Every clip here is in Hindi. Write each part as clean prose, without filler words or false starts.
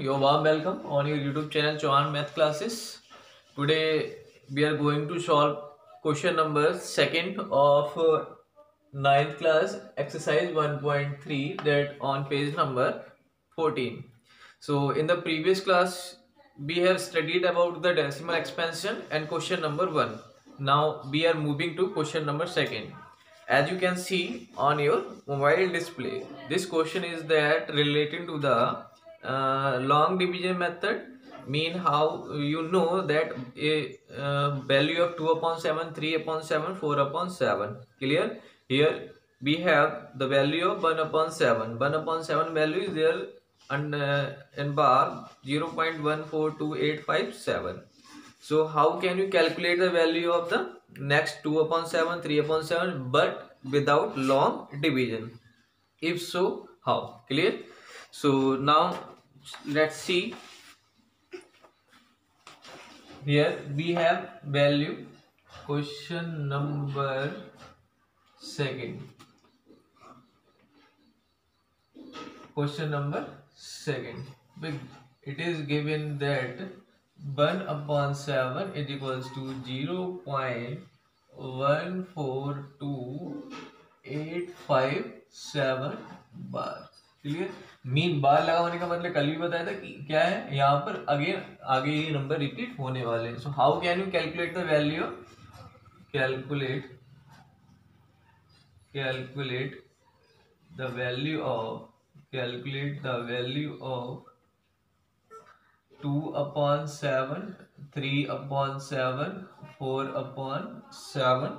Your warm welcome on your YouTube channel Chauhan Math Classes. Today we are going to solve question number second of ninth class exercise 1.3 that on page number 14. So in the previous class we have studied about the decimal expansion and question number 1. Now we are moving to question number second. As you can see on your mobile display, this question is that relating to the long division method. Mean how you know that a value of 2 upon 7, 3 upon 7, 4 upon 7. Clear? Here we have the value of 1 upon 7. 1 upon 7 value is there and in bar 0.142857. So how can you calculate the value of the next 2 upon 7, 3 upon 7 but without long division? If so, how? Clear? So now let's see. Here we have value. Question number second. Question number second. It is given that 1 upon 7 is equals to 0.142857 bar. Clear? Mean bar लगाने का मतलब कल भी बताया था कि क्या है, यहाँ पर आगे ये नंबर रिपीट होने वाले हैं. So how can you calculate the value? Calculate the value of 2 upon 7, 3 upon 7, 4 upon 7,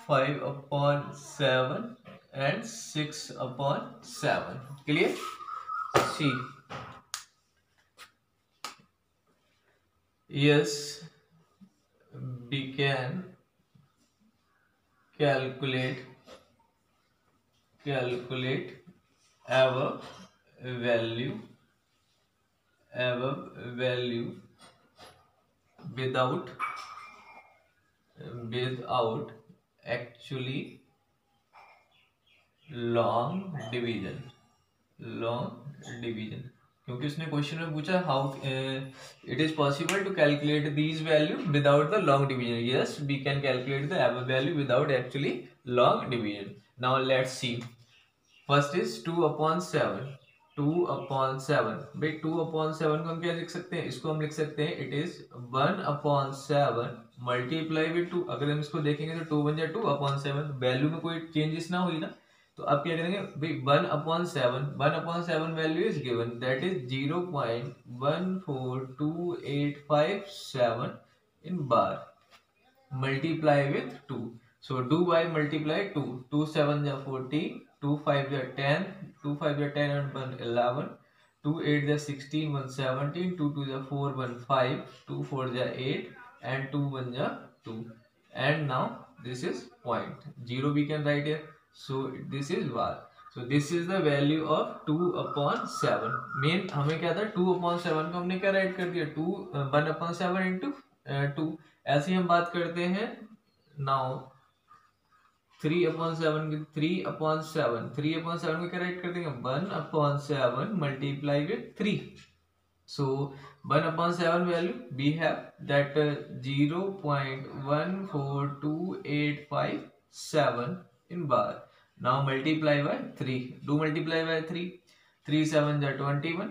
5 upon 7 and 6 upon 7. Clear? See. Yes, we can calculate our value without actually long division. क्योंकि उसने क्वेश्चन में पूछा how it is possible to calculate these value without the long division. Yes, we can calculate the ever value without actually long division. Now let's see. First is 2 upon 7. 2 upon 7. भाई 2 अपॉन 7 को हम क्या लिख सकते हैं? इसको हम लिख सकते हैं it is 1 upon 7 multiply with 2. अगर हम इसको देखेंगे तो 2 बन जाए 2 अपॉन 7. वैल्यू में कोई चेंजेस ना हुई ना, तो आप क्या करेंगे भाई 1 upon 7 value is given that is 0.142857 in bar multiply with 2. So do by multiply 2. 2 7 जा 14, 2 5 जा 10, 2 5 जा 10 and 1 11, 2 8 जा 16, 1 17, 2 2 जा 4, 1 5, 2 4 जा 8 and 2 1 जा 2. And now this is point 0 we can write here. So this is var. So this is the value of 2 upon 7. Main हमें क्या था 2 upon 7 को हमने क्या राइट कर दिया 1 upon 7 into 2. ऐसे हम बात करते हैं now 3 upon 7 को क्या राइट कर देंगे 1 upon 7 multiply with 3. So 1 upon 7 value we have that 0.142857 in bar. Now multiply by 3. Do multiply by 3. 3 7 ja 21.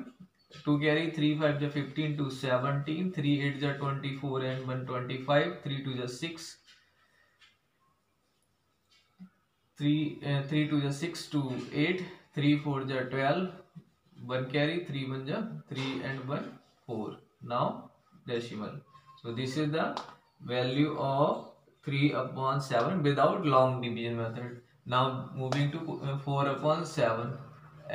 2 carry 3 5 ja 15, 2 17, 3 8 ja 24 and 1 25, 3 2 ja 6, 3 2 ja 6, 2 8, 3 4 ja 12, 1 carry 3 1 ja 3 and 1 4. Now decimal. So this is the value of 3 upon 7 without long division method. Now moving to 4 upon 7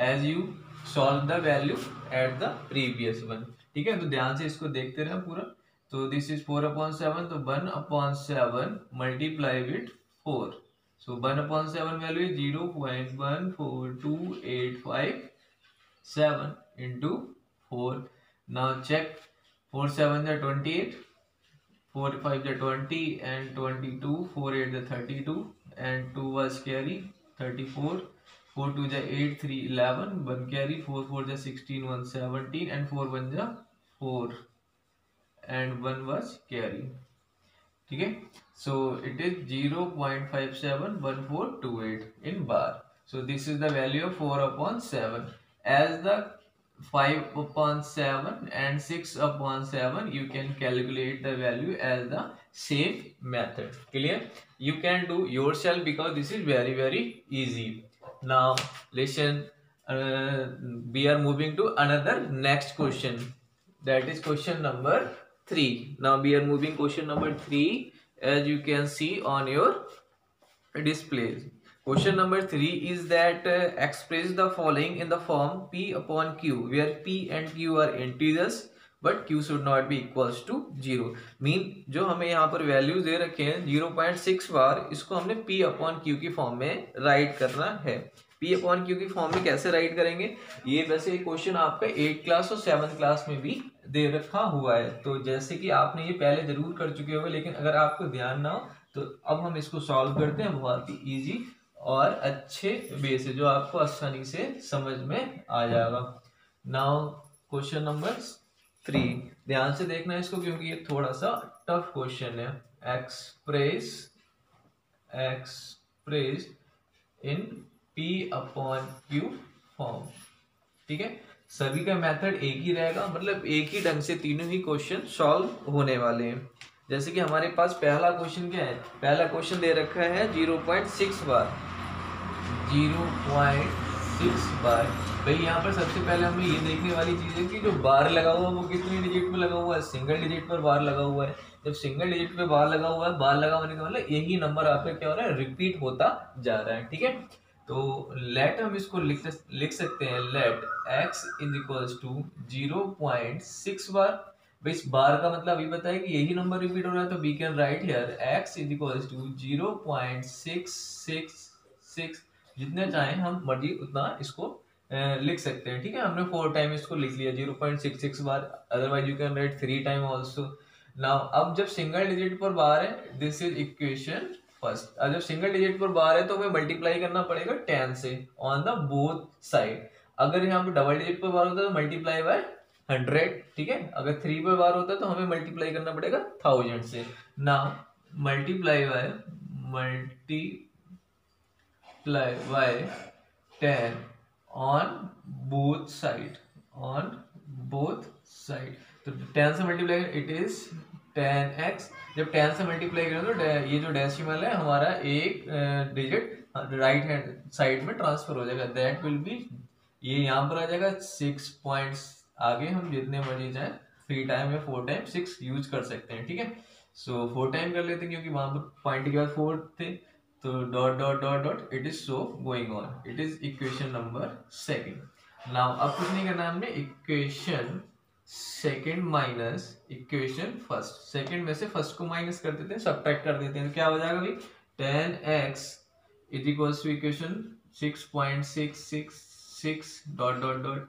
as you solve the value at the previous one. ठीक है, तो ध्यान से इसको देखते रहे पूरा. तो this is 4 upon 7, तो 1 upon 7 multiply with 4. So 1 upon 7 value is 0.14287 into 4. Now check 4 7 are 28, 4 5 are 20 and 22, 4 8 are 32 and 2 was carry 34, 4 2 जा 8 3 11 1 कैरी 4 4 जा 16 1 17 and 4 1 जा 4 and 1 was carry. ठीक है, so it is 0.571428 in bar. So this is the value of 4 upon 7. As the 5 upon 7 and 6 upon 7, you can calculate the value as the same method. Clear? You can do yourself because this is very easy. Now listen, we are moving to another next question, that is question number 3. Now we are moving question number 3, as you can see on your displays. Question number 3 is that express the following in the form P upon Q, where P and Q are integers but Q should not be equals to 0. Mean जो हमें यहाँ पर वैल्यूज दे रखे हैं 0.6 बार, इसको हमने P अपॉन Q की फॉर्म में राइट करना है. P अपॉन Q की फॉर्म में कैसे राइट करेंगे, ये वैसे क्वेश्चन आपका 8 क्लास और 7 क्लास में भी दे रखा हुआ है, तो जैसे कि आपने ये पहले जरूर कर चुके होंगे, लेकिन अगर आपको ध्यान ना हो तो अब हम इसको सॉल्व करते हैं बहुत ही इजी और अच्छे वे से, जो आपको आसानी से समझ में आ जाएगा. नाउ क्वेश्चन नंबर 3, ध्यान से देखना इसको क्योंकि ये थोड़ा सा टफ क्वेश्चन है. Express in P upon Q form. ठीक है, सभी का मेथड एक ही रहेगा, मतलब एक ही ढंग से तीनों ही क्वेश्चन सॉल्व होने वाले हैं. जैसे कि हमारे पास पहला क्वेश्चन क्या है, पहला क्वेश्चन दे रखा है 0.6 बार. 0.6 बार. भाई यहाँ पर सबसे पहले हमें ये देखने वाली चीज है कि जो बार लगा हुआ है वो कितनी डिजिट पे लगा हुआ है, सिंगल डिजिट पर बार लगा हुआ है. जब सिंगल डिजिट पे बार लगा हुआ है, बार लगा होने का मतलब यही नंबर आपका क्या हो रहा है, रिपीट होता जा रहा है. ठीक है, तो लेट हम इसको लिख सकते हैं, let x is equals to 0.6 bar. भाई इस बार का मतलब ये बताया कि यही नंबर रिपीट हो रहा है, तो we can write here x is equals to 0.666. जितने चाहें हम मर्जी उतना इसको लिख सकते हैं. ठीक है, हमने 4 टाइम इसको लिख लिया 0.66 bar, otherwise you can write 3 time also. Now अब जब सिंगल डिजिट पर बार है, दिस इज इक्वेशन फर्स्ट. जब सिंगल डिजिट पर बार है तो हमें मल्टीप्लाई करना पड़ेगा 10 से ऑन द बोथ साइड. अगर यहाँ पे डबल डिजिट पर बार होता है तो मल्टीप्लाई बाय 100. ठीक है, अगर 3 पर बार होता है तो हमें मल्टीप्लाई करना पड़ेगा 1000 से. Now multiply by 10 on both side. तो 10 से मल्टीप्लाई इट इज 10x. जब 10 से मल्टीप्लाई करें तो ये जो डेसिमल है हमारा एक डिजिट राइट हैंड साइड में ट्रांसफर हो जाएगा. दैट विल बी, ये यहाँ पर आ जाएगा 6 पॉइंट्स. आगे हम जितने मर्जी जाए 3 टाइम या 4 टाइम 6 यूज कर सकते हैं. ठीक है, सो 4 टाइम कर लेते हैं क्योंकि वहां पर पॉइंट के बाद 4 थे, तो dot dot dot dot it is so going on. It is equation number 2. Now अब कुछ नहीं करना, हमने equation second minus equation first. Second में से फर्स्ट को माइनस कर देते हैं, सब्ट्रैक्ट कर देते हैं, तो क्या हो जाएगा भाई 10x is equals to equation 6.666 dot dot dot.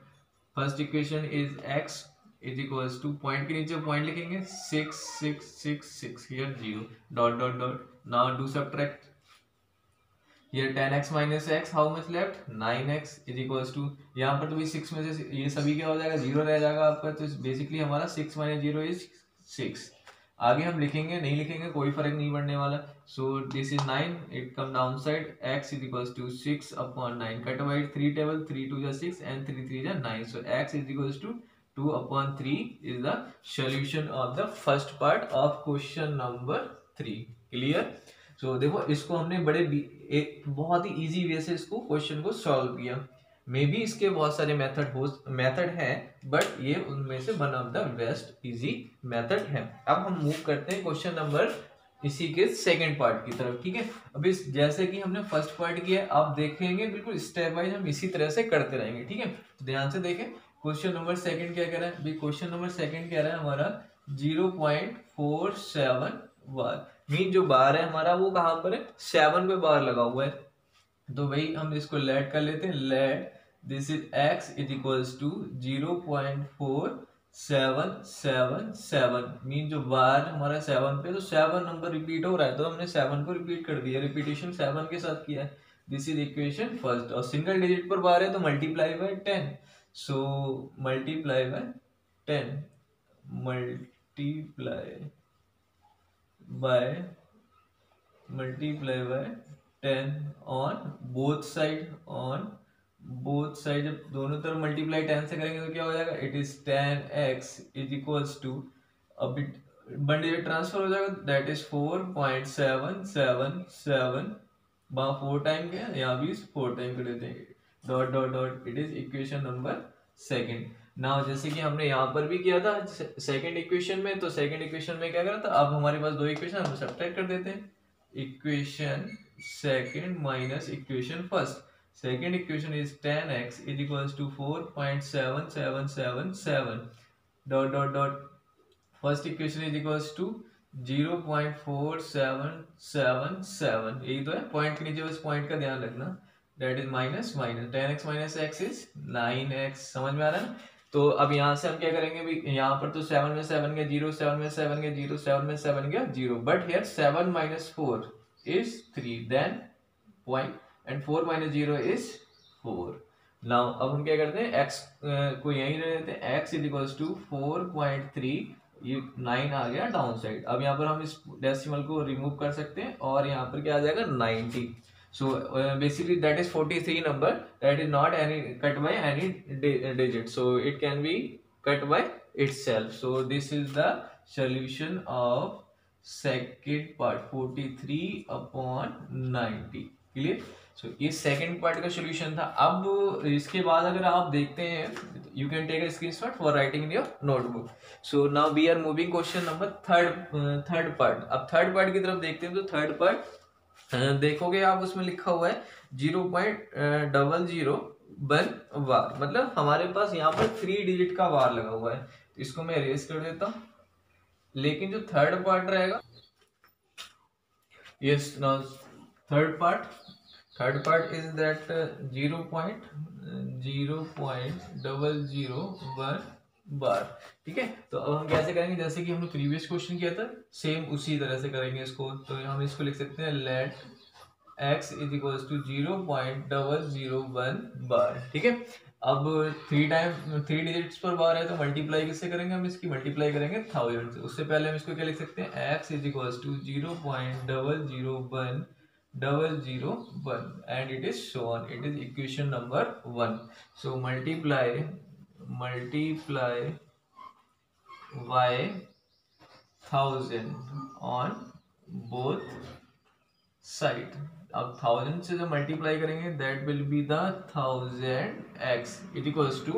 First equation is x is equals to, point के नीचे पॉइंट लिखेंगे 6666 here 0 dot dot dot. Now do subtract. Here 10x minus x, how much left? 9x is equals to, यहाँ पर तो भी 6 में से ये सभी क्या हो जाएगा, 0 रह जाएगा आपका. तो बेसिकली हमारा 6 minus 0 is 6. आगे हम लिखेंगे, नहीं लिखेंगे कोई फर्क नहीं पड़ने वाला. So this is 9, it come down side, x is equals to 6 upon 9. Cut by 3 table, 3 2 जा 6 and 3 3 जा 9. So x is equals to 2 upon 3 is the solution of the first part of question number 3. Clear? So देखो इसको हमने एक बहुत ही इजी वे से इसको क्वेश्चन को सॉल्व किया. मे बी इसके बहुत सारे मेथड हैं, बट ये उनमें से one of the best easy method है. अब हम मूव करते हैं क्वेश्चन नंबर इसी के सेकंड पार्ट की तरफ. ठीक है, अभी जैसे कि हमने फर्स्ट पार्ट किया, आप देखेंगे बिल्कुल स्टेप वाइज हम इसी तरह से करते रहेंगे. ठीक है, तो ध्यान से देखें. क्वेश्चन नंबर सेकंड क्या कह रहा है, क्वेश्चन नंबर सेकंड कह रहा है हमारा 0.47 बार. मीन जो बार है हमारा वो कहाँ पर है, 7 पे बार लगा हुआ है. तो वही हम इसको लेट कर लेते हैं. Let this is x is equals to 0.4777. Mean जो बार हमारा 7 पे, तो 7 नंबर रिपीट हो रहा है, तो हमने 7 को रिपीट कर दिया. रिपीटेशन 7 के साथ किया है, दिस इज इक्वेशन फर्स्ट। और सिंगल डिजिट पर बार है तो multiply by 10, so multiply by 10, multiply by 10 on both side. जब दोनों तरफ मल्टीप्लाई 10 से करेंगे तो क्या हो जाएगा, it is 10x is equals to, अब वन डिजिट ट्रांसफर हो जाएगा, दैट इज 4.777, वहां 4 टाइम के यहाँ भी 4 टाइम कर देते हैं, dot dot dot, it is equation number second. Now जैसे कि हमने यहाँ पर भी किया था सेकंड इक्वेशन में, तो सेकंड इक्वेशन में क्या करा था, अब हमारे पास दो इक्वेशन हम सब्ट्रैक्ट कर देते हैं, equation second minus equation first. Second equation is 10x is equals to 4.7777 dot dot dot, first equation is equals to 0.4777, यही तो है, पॉइंट के नीचे बस पॉइंट का ध्यान रखना, that is minus 10x minus x is 9x, समझ में आ रहा है ना। तो अब यहाँ से हम क्या करेंगे भी, यहाँ पर तो 7 में 7 गया 0, 7 में 7 गया 0, 7 में 7 गया 0, but here 7 minus 4 is 3, then point and 4 minus 0 is 4. Now अब हम क्या करते हैं, x को यहीं रह देते हैं, x इज इक्वल्स टू 4.3, ये 9 आ गया डाउन साइड। अब यहाँ पर हम इस डेसिमल को रिमूव कर सकते हैं और यहाँ पर क्या आ जाएगा 90। So basically that is 43 number that is not any cut by any digit, so it can be cut by itself. So this is the solution of second part, 43/90, clear? So ये second part का solution था। अब इसके बाद अगर आप देखते हैं, you can take a screenshot for writing in your notebook. So now we are moving question number third part। अब third part की तरफ देखते हैं, तो third part देखोगे आप, उसमें लिखा हुआ है 0.001 वार, मतलब हमारे पास यहाँ पर 3 डिजिट का वार लगा हुआ है, तो इसको मैं इरेज कर देता हूँ। लेकिन जो थर्ड पार्ट रहेगा, yes, now third part is that 0.001 bar, ठीक है। तो अब हम कैसे करेंगे, जैसे कि हमने प्रीवियस क्वेश्चन किया था सेम उसी तरह से करेंगे इसको। तो हम इसको लिख सकते हैं let x is equals to 0.001 bar, ठीक है। अब 3 डिजिट्स पर बार है तो मल्टीप्लाई किससे करेंगे, हम इसकी मल्टीप्लाई करेंगे 1000 से। उससे पहले हम इसको क्या लिख सकते हैं, x is equals to 0.001 and it is so on, it is equation number 1। So multiply y 1000 on both side. अब 1000 से जो मल्टीप्लाई करेंगे that will be the 1000x it equals to,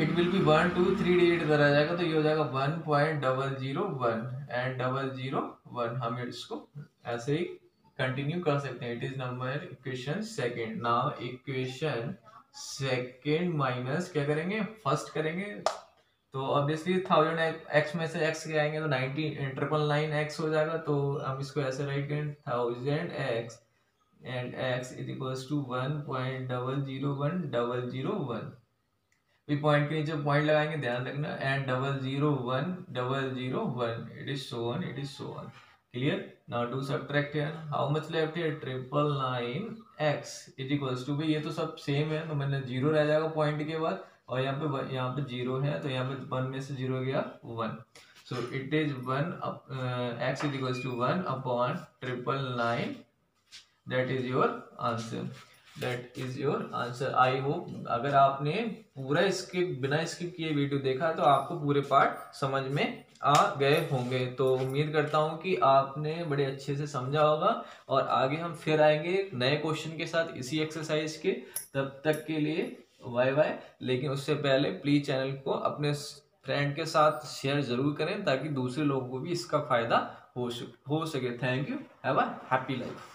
it will be 1 2 3 digit इधर आ जाएगा, तो ये हो जाएगा 1.001 एंड 001। हम इसको ऐसे ही कंटिन्यू कर सकते हैं। It is number equation second. Now equation second minus क्या करेंगे, फर्स्ट करेंगे, तो ऑब्वियसली 1000x में से x के आएंगे तो 999x हो जाएगा। तो हम इसको ऐसे राइट करें 1000x and x is equals to 1.001 भी पॉइंट के नीचे पॉइंट लगाएंगे, ध्यान रखना, and 001 it is so on, clear. Now do subtract here, how much left here, 999x is equals to, भाई ये तो सब सेम है तो मैंने 0 रह जाएगा पॉइंट के बाद, और यहाँ पे 0 है तो यहाँ पे 1 में से 0 गया 1। So it is 1 x is equals to 1 upon 999, that is your answer. I hope अगर आपने पूरा बिना स्किप किए वीडियो देखा तो आपको पूरे पार्ट समझ में आ गए होंगे। तो उम्मीद करता हूं कि आपने बड़े अच्छे से समझा होगा, और आगे हम फिर आएंगे नए क्वेश्चन के साथ इसी एक्सरसाइज के। तब तक के लिए बाय। लेकिन उससे पहले प्लीज चैनल को अपने फ्रेंड के साथ शेयर जरूर करें ताकि दूसरे लोगों को भी इसका फायदा हो सके। Thank you, have a happy life.